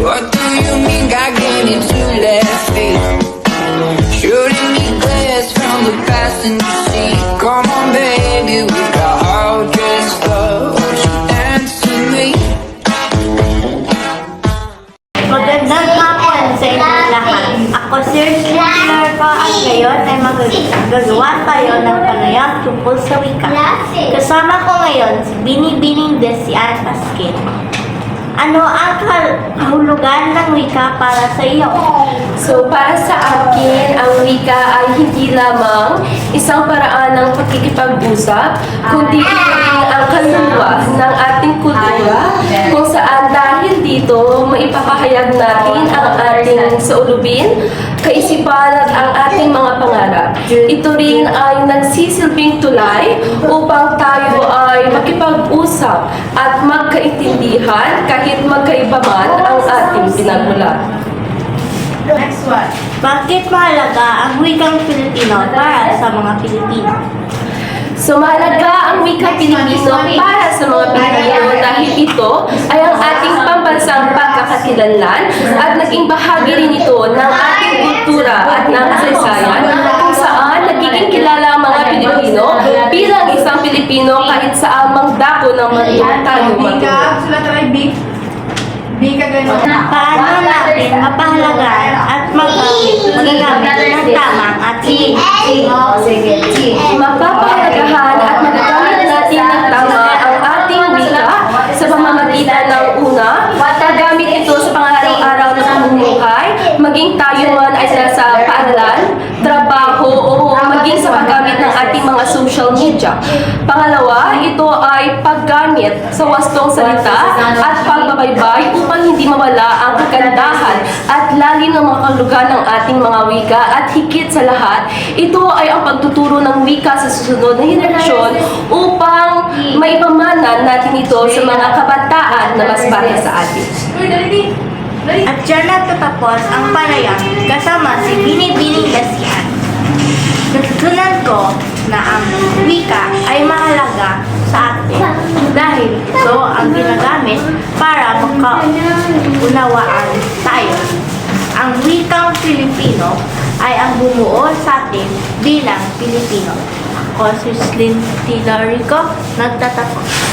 What do you mean got get into left feet? Shooting me glares from the passenger seat. Come on baby, we got all dressed up. Won't you dance with me? Magandang hapon sa inyong lahat. Ako si Slinger ko at ngayon ay magagawa tayo ng panayam tungkol sa wika. Kasama ko ngayon si Binibining Desian Pasquin. Ano ang kahulugan ng wika para sa iyo? So, para sa akin, ang wika ay hindi lamang isang paraan ng pakikipag-usap, kundi ito rin ang kaluluwa ng ating kultura, kung saan dahil dito, maipapahayag natin ang ating saulubin, kaisipan at ang ating mga pangarap. Ito rin ay nagsisilbing tulay upang tayo ay makipag-usap at magkaintindihan kahit magkaiba man ang ating pinagmulan. Next one. Bakit mahalaga ang wikang Pilipino para sa mga Pilipino? So, mahalaga ang wikang Pilipino para sa mga Pilipino dahil ito ay ang ating pambansang pagkakakilanlan at naging bahagi rin ito ng ating kultura at ng kasaysayan kung saan nagiging kilala ang mga Pilipino bilang isang Pilipino kahit sa amang dako ng mundo tayo matulog. Paano natin mapahalagaan at magagamit ng tamang ating Mapapahalagahan at magagamit natin ng tama ang ating wika sa pamamagitan ng una, paggamit ito sa pang-araw-araw na pamumuhay, maging tayo man ay nasa paaralan, trabaho o maging sa paggamit ng ating mga social media. Pangalawa, ito ay paggamit sa wastong salita at pagbabaybay upang hindi mawala ang kagandahan at lalim ng mga kahulugan ng ating mga wika at higit sa lahat, ito ay ang pagtuturo ng wika sa susunod na henerasyon upang maipamana natin ito sa mga kabataan na mas bata sa atin. At dyan natatapos ang panayam kasama si Binibining Desian. Natutunan ko na ang wika ay mahalaga sa atin dahil ito ang ginagamit para makaunawaan tayo. Ang wikang Filipino ay ang bumuo sa atin bilang Pilipino. Ako si Slim Tilarico, nagtatapos.